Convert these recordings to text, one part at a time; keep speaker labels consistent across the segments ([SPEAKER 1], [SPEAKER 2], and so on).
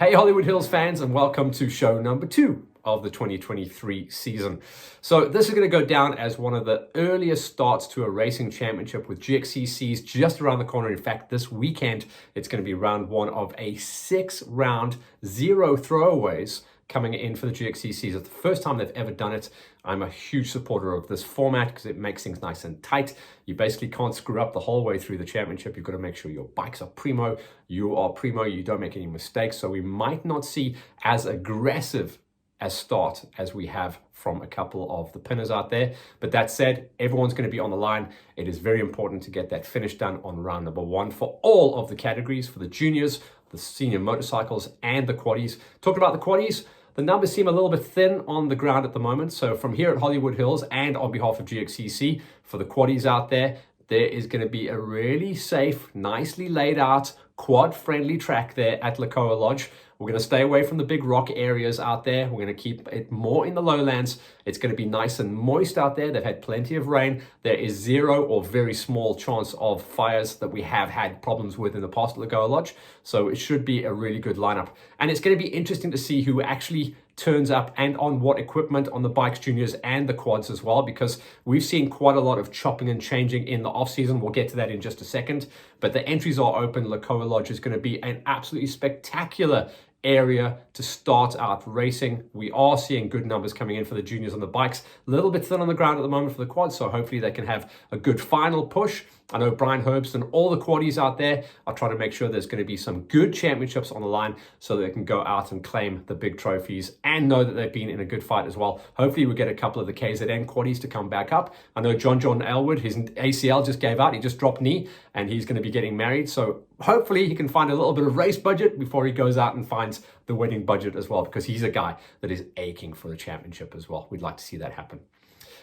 [SPEAKER 1] Hey Hollywood Hills fans, and welcome to show number 2 of the 2023 season. So this is going to go down as one of the earliest starts to a racing championship, with Gxcc's just around the corner. In fact, this weekend it's going to be round 1 of a 6-round 0 throwaways coming in for the Gxccs. It's the first time they've ever done it. I'm a huge supporter of this format because it makes things nice and tight. You basically can't screw up the whole way through the championship. You've got to make sure your bikes are primo, you are primo, you don't make any mistakes. So we might not see as aggressive a start as we have from a couple of the pinners out there. But that said, everyone's going to be on the line. It is very important to get that finish done on round number 1 for all of the categories, for the juniors, the senior motorcycles, and the quaddies. Talking about the quaddies, the numbers seem a little bit thin on the ground at the moment. So from here at Hollywood Hills and on behalf of Gxcc, for the quaddies out there, there is going to be a really safe, nicely laid out, quad-friendly track there at Lakoa Lodge. We're going to stay away from the big rock areas out there. We're going to keep it more in the lowlands. It's going to be nice and moist out there. They've had plenty of rain. There is zero or very small chance of fires that we have had problems with in the past at Lakoa Lodge. So it should be a really good lineup. And it's going to be interesting to see who actually turns up and on what equipment on the bikes, juniors, and the quads as well, because we've seen quite a lot of chopping and changing in the off season. We'll get to that in just a second, but the entries are open. Lakoa Lodge is going to be an absolutely spectacular area to start out racing. We are seeing good numbers coming in for the juniors on the bikes. A little bit thin on the ground at the moment for the quads, so hopefully they can have a good final push. I know Brian Herbst and all the quaddies out there are trying to make sure there's going to be some good championships on the line so they can go out and claim the big trophies and know that they've been in a good fight as well. Hopefully we get a couple of the KZN quaddies to come back up. I know John Elwood, his ACL just gave out. He just dropped knee and he's going to be getting married. So hopefully he can find a little bit of race budget before he goes out and finds the wedding budget as well, because he's a guy that is aching for the championship as well. We'd like to see that happen.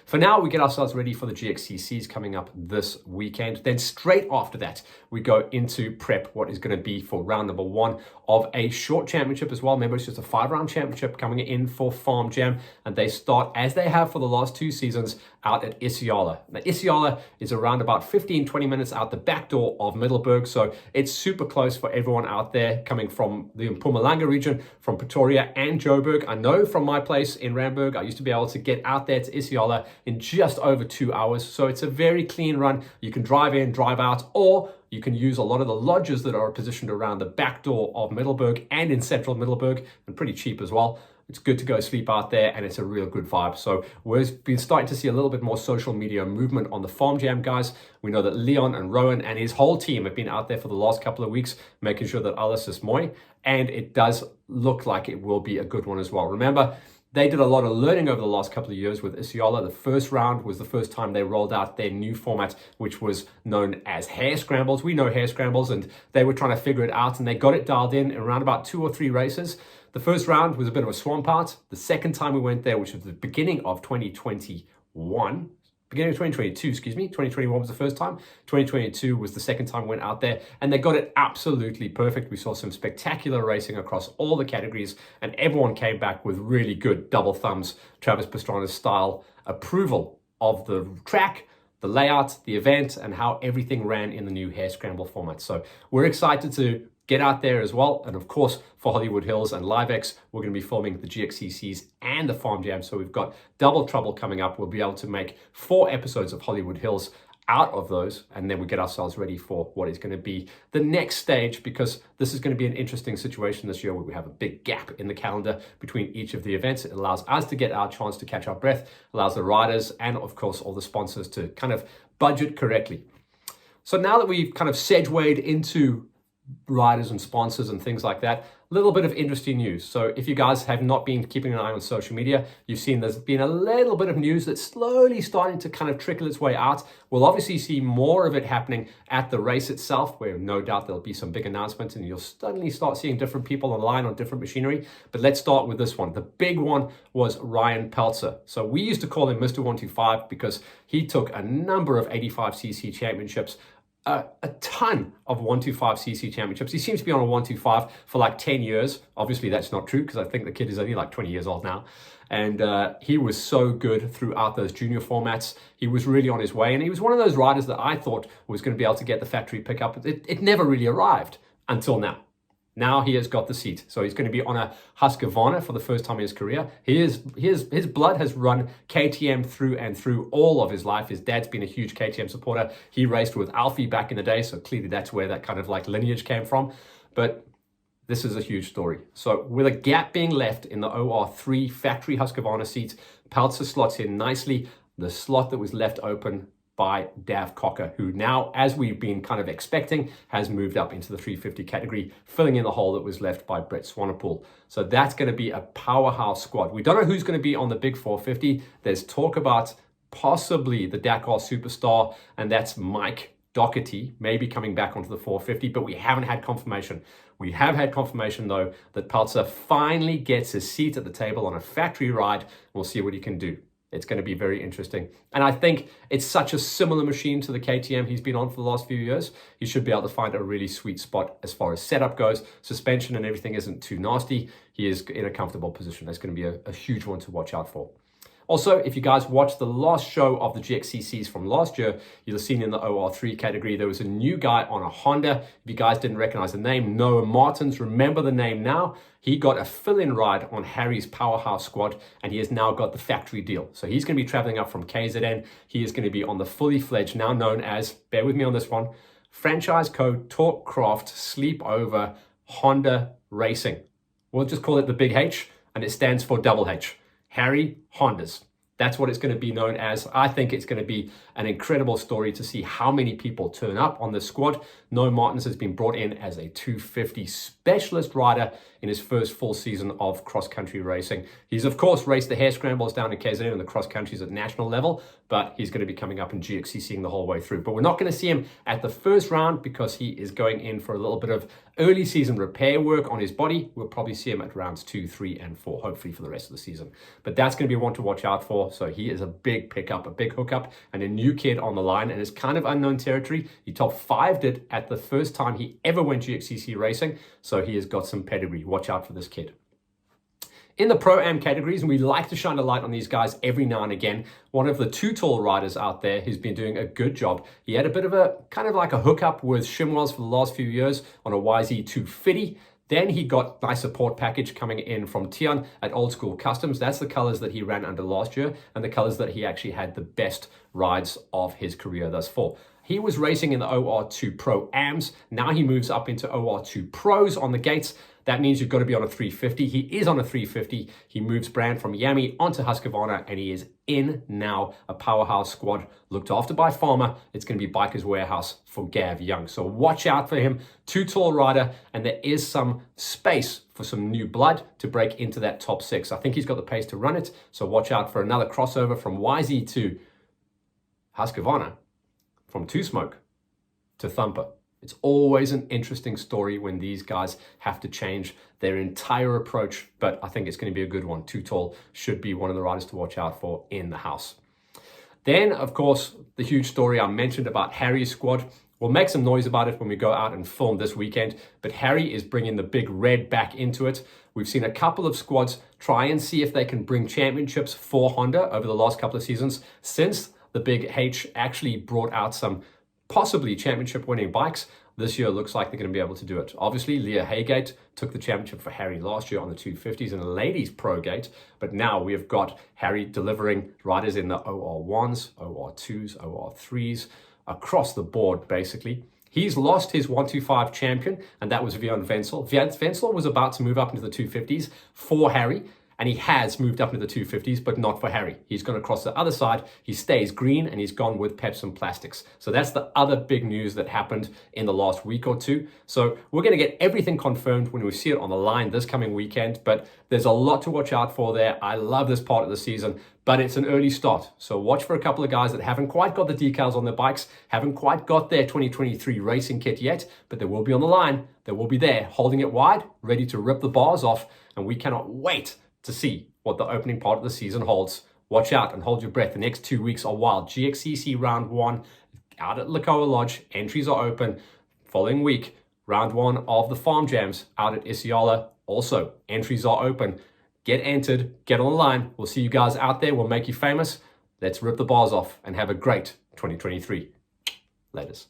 [SPEAKER 1] For now, we get ourselves ready for the Gxcc's coming up this weekend. Then straight after that, we go into prep what is going to be for round number 1 of a short championship as well. Remember, it's just a 5-round championship coming in for Farm Jam, and they start, as they have for the last 2 seasons, out at Isiala. Now, Isiala is around about 15-20 minutes out the back door of Middelburg, so it's super close for everyone out there coming from the Mpumalanga region, from Pretoria and Joburg. I know from my place in Randburg, I used to be able to get out there to Isiala in just over 2 hours, so it's a very clean run. You can drive in, drive out, or you can use a lot of the lodges that are positioned around the back door of Middelburg and in central Middelburg, and pretty cheap as well. It's good to go sleep out there, and it's a real good vibe. So we've been starting to see a little bit more social media movement on the Farm Jam guys. We know that Leon and Rowan and his whole team have been out there for the last couple of weeks, making sure that alles is mooi, and it does look like it will be a good one as well. Remember, they did a lot of learning over the last couple of years with Isiala. The first round was the first time they rolled out their new format, which was known as hare scrambles. We know hare scrambles, and they were trying to figure it out, and they got it dialed in around about 2 or 3 races. The first round was a bit of a swamp out. The second time we went there, which was the beginning of 2022, 2021 was the first time. 2022 was the second time we went out there, and they got it absolutely perfect. We saw some spectacular racing across all the categories, and everyone came back with really good double thumbs, Travis Pastrana's style approval of the track, the layout, the event, and how everything ran in the new hare scramble format. So we're excited to get out there as well. And of course, for Hollywood Hills and LiveX, we're going to be filming the Gxcc's and the Farm Jam. So we've got double trouble coming up. We'll be able to make 4 episodes of Hollywood Hills out of those, and then we get ourselves ready for what is going to be the next stage, because this is going to be an interesting situation this year where we have a big gap in the calendar between each of the events. It allows us to get our chance to catch our breath, allows the riders and of course all the sponsors to kind of budget correctly. So now that we've kind of segued into riders and sponsors and things like that, a little bit of interesting news. So if you guys have not been keeping an eye on social media, you've seen there's been a little bit of news that's slowly starting to kind of trickle its way out. We'll obviously see more of it happening at the race itself, where no doubt there'll be some big announcements and you'll suddenly start seeing different people online on different machinery. But let's start with this one. The big one was Ryan Peltzer. So we used to call him Mr. 125 because he took a number of 85cc championships, a ton of 125cc championships. He seems to be on a 125 for like 10 years. Obviously, that's not true because I think the kid is only like 20 years old now. And he was so good throughout those junior formats. He was really on his way. And he was one of those riders that I thought was going to be able to get the factory pickup. It never really arrived until now. Now he has got the seat. So he's going to be on a Husqvarna for the first time in his career. His blood has run KTM through and through all of his life. His dad's been a huge KTM supporter. He raced with Alfie back in the day, so clearly that's where that kind of like lineage came from. But this is a huge story. So with a gap being left in the OR3 factory Husqvarna seats, Peltzer slots in nicely the slot that was left open by Dav Cocker, who now, as we've been kind of expecting, has moved up into the 350 category, filling in the hole that was left by Brett Swanepoel. So that's going to be a powerhouse squad. We don't know who's going to be on the big 450. There's talk about possibly the Dakar superstar, and that's Mike Doherty, maybe coming back onto the 450, but we haven't had confirmation. We have had confirmation, though, that Peltzer finally gets his seat at the table on a factory ride. We'll see what he can do. It's going to be very interesting. And I think it's such a similar machine to the KTM he's been on for the last few years. He should be able to find a really sweet spot as far as setup goes. Suspension and everything isn't too nasty. He is in a comfortable position. That's going to be a huge one to watch out for. Also, if you guys watched the last show of the Gxccs from last year, you'll have seen in the OR3 category, there was a new guy on a Honda. If you guys didn't recognize the name, Noah Martins, remember the name now. He got a fill-in ride on Harry's Powerhouse squad, and he has now got the factory deal. So he's going to be traveling up from KZN. He is going to be on the fully fledged, now known as, bear with me on this one, Franchise Code Torquecraft Sleepover Honda Racing. We'll just call it the Big H, and it stands for Double H. Harry Hondas. That's what it's going to be known as. I think it's going to be an incredible story to see how many people turn up on this squad. Noah Martins has been brought in as a 250 specialist rider in his first full season of cross-country racing. He's, of course, raced the hare scrambles down in KZN and the cross-countries at national level, but he's going to be coming up in Gxcc the whole way through. But we're not going to see him at the first round because he is going in for a little bit of early season repair work on his body. We'll probably see him at rounds 2, 3, and 4, hopefully for the rest of the season. But that's going to be one to watch out for. So he is a big pickup, a big hookup, and a new kid on the line, and it's kind of unknown territory. He top 5'd it at the first time he ever went Gxcc racing, so he has got some pedigree. Watch out for this kid. In the Pro-Am categories, and we like to shine a light on these guys every now and again, one of the Too Tall riders out there who's been doing a good job. He had a bit of a, kind of like a hookup with Shimwells for the last few years on a YZ250. Then he got nice support package coming in from Tian at Old School Customs. That's the colors that he ran under last year and the colors that he actually had the best rides of his career thus far. He was racing in the OR2 Pro-Ams. Now he moves up into OR2 Pros on the gates. That means you've got to be on a 350. He is on a 350. He moves brand from Yami onto Husqvarna, and he is in now a powerhouse squad looked after by Farmer. It's going to be Biker's Warehouse for Gav Young. So watch out for him. Too tall rider, and there is some space for some new blood to break into that top 6. I think he's got the pace to run it. So watch out for another crossover from YZ to Husqvarna, from Two Smoke to Thumper. It's always an interesting story when these guys have to change their entire approach, but I think it's going to be a good one. Too Tall should be one of the riders to watch out for in the house. Then, of course, the huge story I mentioned about Harry's squad. We'll make some noise about it when we go out and film this weekend, but Harry is bringing the big red back into it. We've seen a couple of squads try and see if they can bring championships for Honda over the last couple of seasons since the Big H actually brought out some possibly championship winning bikes. This year looks like they're going to be able to do it. Obviously, Leah Haygate took the championship for Harry last year on the 250s in a ladies pro gate, but now we have got Harry delivering riders in the OR1s, OR2s, OR3s, across the board basically. He's lost his 125 champion, and that was Björn Wenzel. Wenzel was about to move up into the 250s for Harry, and he has moved up into the 250s, but not for Harry. He's gone across the other side. He stays green, and he's gone with Pepson Plastics. So that's the other big news that happened in the last week or two. So we're going to get everything confirmed when we see it on the line this coming weekend, but there's a lot to watch out for there. I love this part of the season, but it's an early start. So watch for a couple of guys that haven't quite got the decals on their bikes, haven't quite got their 2023 racing kit yet, but they will be on the line. They will be there, holding it wide, ready to rip the bars off, and we cannot wait to see what the opening part of the season holds. Watch out and hold your breath. The next 2 weeks are wild. Gxcc round 1 out at Lakoa Lodge. Entries are open. Following week, round 1 of the Farm Jams out at Isiala. Also, entries are open. Get entered, get on the line. We'll see you guys out there. We'll make you famous. Let's rip the bars off and have a great 2023. Laters.